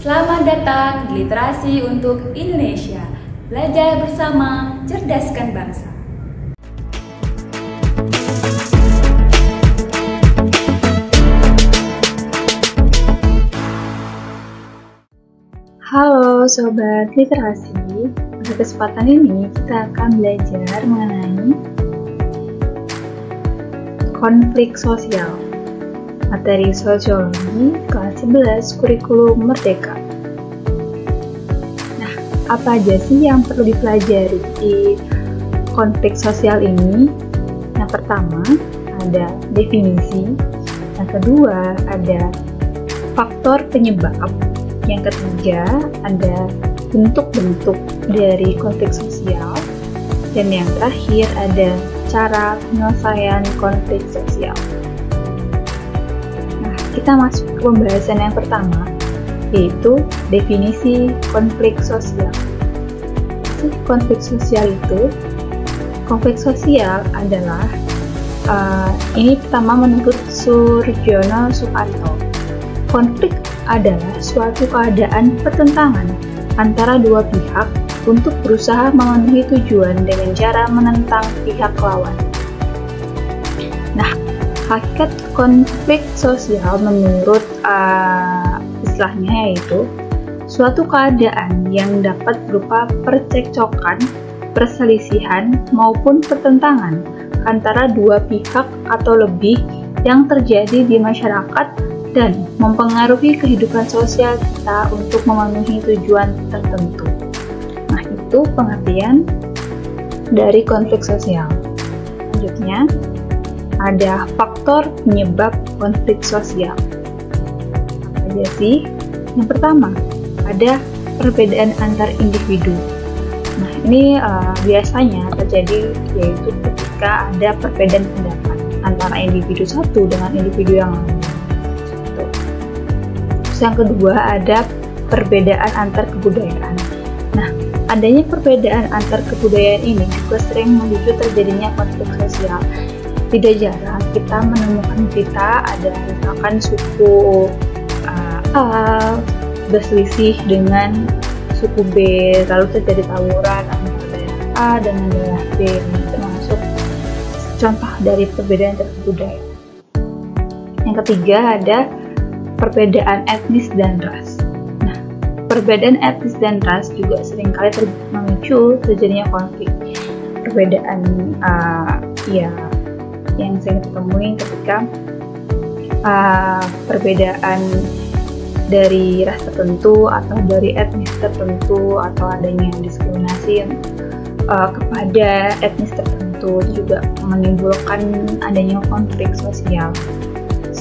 Selamat datang di Literasi untuk Indonesia. Belajar bersama, cerdaskan bangsa. Halo Sobat Literasi, pada kesempatan ini kita akan belajar mengenai konflik sosial. Materi sosiologi kelas 11 kurikulum merdeka. Nah, apa aja sih yang perlu dipelajari di konflik sosial ini? Yang pertama, ada definisi. Yang kedua, ada faktor penyebab. Yang ketiga, ada bentuk-bentuk dari konflik sosial. Dan yang terakhir, ada cara penyelesaian konflik sosial. Kita masuk ke pembahasan yang pertama, yaitu definisi konflik sosial. Konflik sosial itu, konflik sosial adalah, ini pertama menurut Surjono Sukarto, konflik adalah suatu keadaan pertentangan antara dua pihak untuk berusaha memenuhi tujuan dengan cara menentang pihak lawan. Nah, hakikat konflik sosial menurut istilahnya yaitu suatu keadaan yang dapat berupa percekcokan, perselisihan, maupun pertentangan antara dua pihak atau lebih yang terjadi di masyarakat dan mempengaruhi kehidupan sosial kita untuk memenuhi tujuan tertentu. Nah, itu pengertian dari konflik sosial. Selanjutnya, ada faktor penyebab konflik sosial. Apa aja sih? Yang pertama, ada perbedaan antar individu. Nah, ini biasanya terjadi yaitu ketika ada perbedaan pendapat antara individu satu dengan individu yang lain. Terus yang kedua, ada perbedaan antar kebudayaan. Nah, adanya perbedaan antar kebudayaan ini juga sering memicu terjadinya konflik sosial. Tidak jarang kita menemukan berita ada misalkan suku A berselisih dengan suku B, lalu terjadi tawuran antara daerah A dengan daerah B. Ini termasuk contoh dari perbedaan antar budaya. Yang ketiga, ada perbedaan etnis dan ras. Nah, perbedaan etnis dan ras juga seringkali memicu terjadinya konflik. Perbedaan yang saya temui ketika perbedaan dari ras tertentu atau dari etnis tertentu atau adanya diskriminasi kepada etnis tertentu itu juga menimbulkan adanya konflik sosial.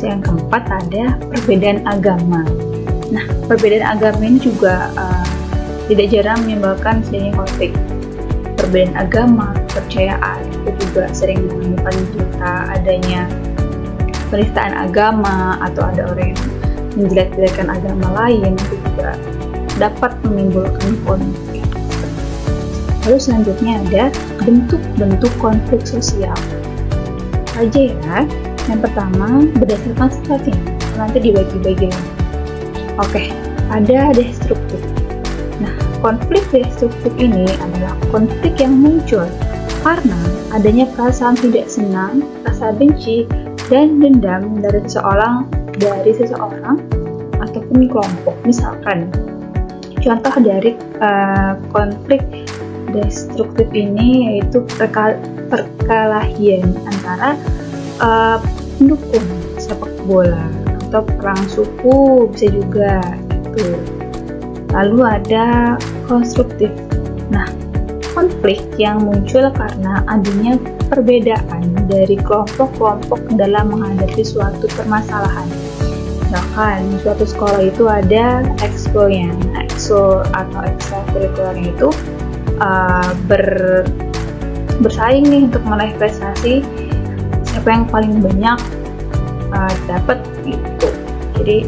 Yang keempat, ada perbedaan agama. Nah, perbedaan agama ini juga tidak jarang menimbulkan adanya konflik. Perbedaan agama, kepercayaan itu juga sering menemukan berita adanya penistaan agama atau ada orang yang menjelek-jelekan agama lain, itu juga dapat menimbulkan konflik. Lalu selanjutnya ada bentuk-bentuk konflik sosial. Aja ya. Yang pertama, berdasarkan sifatnya, nanti dibagi-bagi lagi. Oke, ada destruktif. Nah, konflik destruktif ini adalah konflik yang muncul karena adanya perasaan tidak senang, rasa benci, dan dendam dari seseorang ataupun kelompok. Misalkan, contoh dari konflik destruktif ini yaitu perkelahian antara pendukung sepak bola atau perang suku bisa juga gitu. Lalu ada konstruktif. Nah, konflik yang muncul karena adanya perbedaan dari kelompok-kelompok dalam menghadapi suatu permasalahan. Misalkan suatu sekolah itu ada ekskonya, ekskul atau ekstrakurikulernya itu bersaing nih untuk meraih prestasi, siapa yang paling banyak dapat gitu. Jadi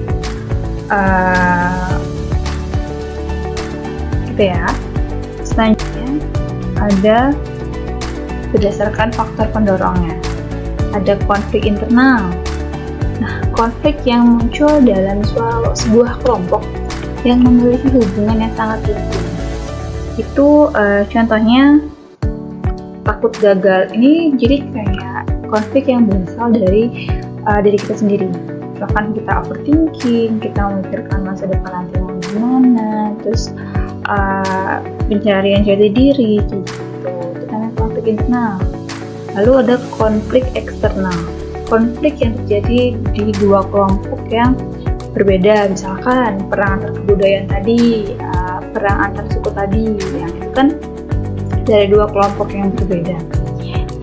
gitu ya. Selanjutnya ada berdasarkan faktor pendorongnya. Ada konflik internal. Nah, konflik yang muncul dalam sebuah kelompok yang memiliki hubungan yang sangat intim. Itu contohnya takut gagal. Ini jadi kayak konflik yang berasal dari diri kita sendiri. Misalkan kita overthinking, kita memikirkan masa depan nanti mau gimana, terus pencarian jati diri gitu. Itu namanya konflik internal. Lalu ada konflik eksternal. Konflik yang terjadi di dua kelompok yang berbeda, misalkan perang antar kebudayaan tadi, perang antar suku tadi, yang itu kan dari dua kelompok yang berbeda.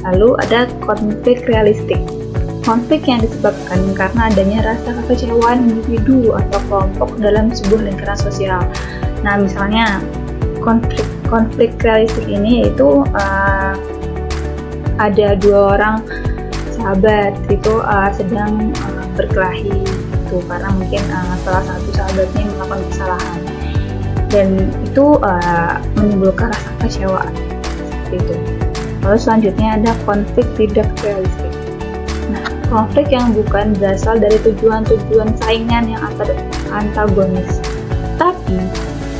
Lalu ada konflik realistik. Konflik yang disebabkan karena adanya rasa kekecewaan individu atau kelompok dalam sebuah lingkaran sosial. Nah, misalnya konflik realistik ini yaitu ada dua orang sahabat itu sedang berkelahi gitu, karena mungkin salah satu sahabatnya melakukan kesalahan dan itu menimbulkan rasa kekecewaan seperti itu. Lalu selanjutnya ada konflik tidak realistik. Nah, konflik yang bukan berasal dari tujuan-tujuan saingan yang antagonis, tapi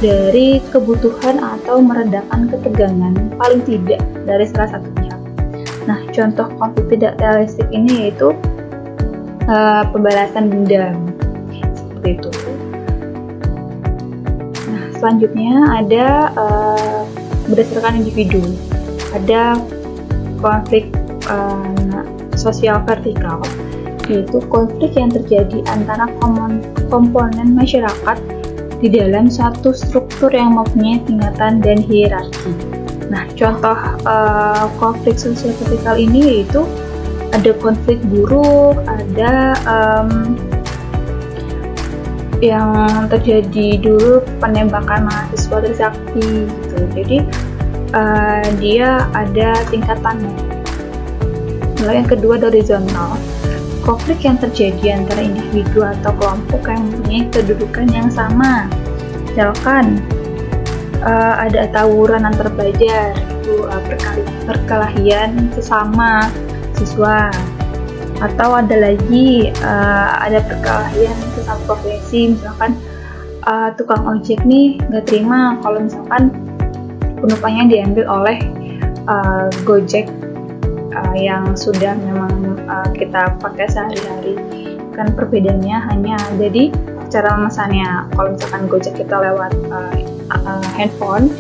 dari kebutuhan atau meredakan ketegangan paling tidak dari salah satu pihak. Nah, contoh konflik tidak realistik ini yaitu pembalasan dendam seperti itu. Nah, selanjutnya ada berdasarkan individu. Ada konflik sosial vertikal, yaitu konflik yang terjadi antara komponen masyarakat di dalam satu struktur yang mempunyai tingkatan dan hierarki. Nah, contoh konflik sosial vertikal ini yaitu ada konflik buruh, ada yang terjadi dulu penembakan mahasiswa Trisakti gitu. Jadi dia ada tingkatannya. Lalu yang kedua ada horizontal. Konflik yang terjadi antara individu atau kelompok yang mempunyai kedudukan yang sama. Misalkan ada tawuran antar pelajar, itu perkelahian sesama siswa. Atau ada lagi ada perkelahian sesama profesi, misalkan tukang ojek nih nggak terima kalau misalkan penumpangnya diambil oleh Gojek yang sudah memang kita pakai sehari-hari. Kan perbedaannya hanya ada di cara memesannya. Kalau misalkan Gojek kita lewat handphone,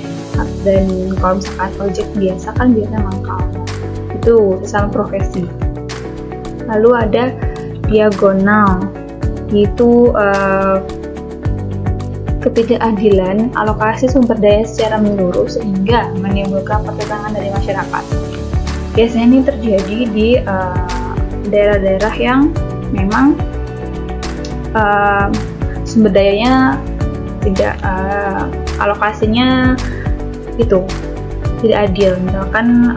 dan kalau misalkan ojek biasa kan biasanya mangkal. Itu sesama profesi. Lalu ada diagonal, yaitu ketidakadilan alokasi sumber daya secara menyeluruh sehingga menimbulkan pertentangan dari masyarakat. Biasanya ini terjadi di daerah-daerah yang memang sumber dayanya tidak alokasinya itu tidak adil. Misalkan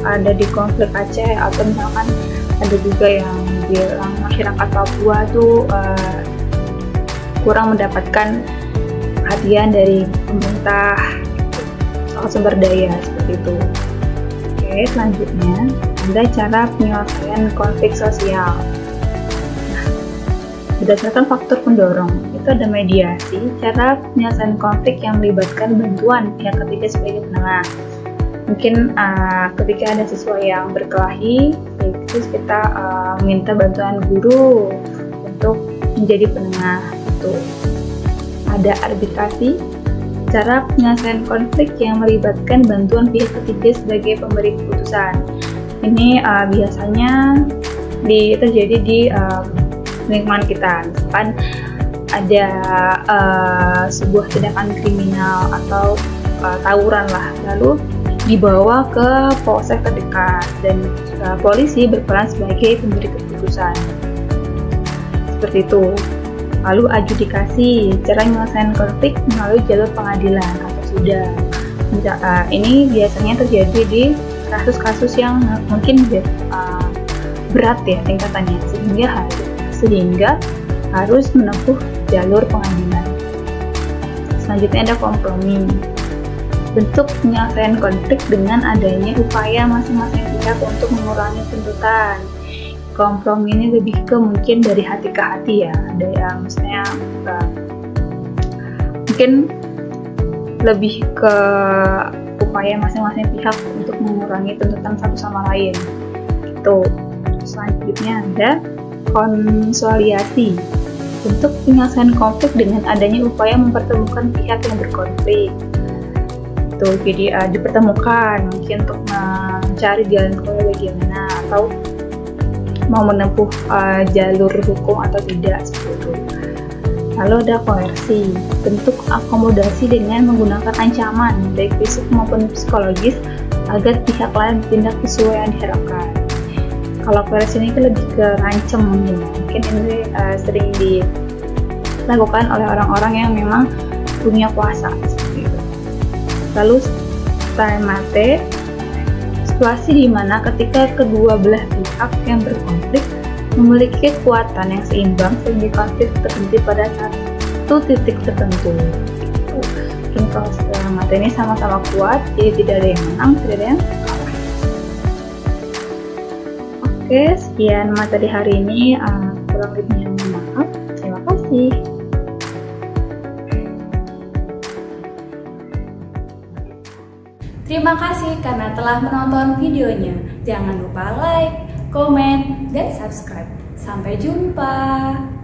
ada di konflik Aceh, atau misalkan ada juga yang bilang masyarakat Papua tuh kurang mendapatkan perhatian dari pemerintah soal sumber daya seperti itu. Oke, selanjutnya ada cara penyelesaian konflik sosial. Nah, berdasarkan faktor pendorong, itu ada mediasi, cara penyelesaian konflik yang melibatkan bantuan pihak ketiga sebagai penengah. Mungkin ketika ada siswa yang berkelahi, terus kita minta bantuan guru untuk menjadi penengah. Itu ada arbitrasi, cara penyelesaian konflik yang melibatkan bantuan pihak ketiga sebagai pemberi keputusan. Ini biasanya terjadi di lingkungan kita. Misalkan ada sebuah tindakan kriminal atau tawuran lah, lalu dibawa ke polsek terdekat dan polisi berperan sebagai pemberi keputusan. Seperti itu. Lalu adjudikasi, cara menyelesaikan konflik melalui jalur pengadilan atau sidang. Ini biasanya terjadi di kasus-kasus yang mungkin berat ya tingkatannya, sehingga harus menempuh jalur pengadilan. Selanjutnya ada kompromi. Bentuk penyelesaian konflik dengan adanya upaya masing-masing pihak untuk mengurangi tuntutan. Kompromi ini lebih ke mungkin dari hati ke hati ya, ada yang misalnya mungkin lebih ke upaya masing-masing pihak untuk mengurangi tuntutan satu sama lain. Itu. Selanjutnya ada konsoliasi. Untuk penyelesaian konflik dengan adanya upaya mempertemukan pihak yang berkonflik. Tuh, jadi dipertemukan mungkin untuk mencari jalan keluar bagaimana, atau mau menempuh jalur hukum atau tidak, seperti itu. Lalu ada koersi, bentuk akomodasi dengan menggunakan ancaman baik fisik maupun psikologis agar pihak lain bertindak sesuai yang diharapkan. Kalau koersi ini lebih ke ngancem mungkin ini sering dilakukan oleh orang-orang yang memang punya kuasa, seperti itu. Lalu stemmate, situasi di mana ketika kedua belah pihak yang berkonflik memiliki kekuatan yang seimbang sehingga konflik terhenti pada satu titik tertentu. Mungkin kalau stemmate ini sama-sama kuat, jadi tidak ada yang menang, tidak ada yang kalah. Oke, sekian materi hari ini. Kurang lebihnya mohon maaf. Terima kasih. Terima kasih karena telah menonton videonya. Jangan lupa like, komen, dan subscribe. Sampai jumpa.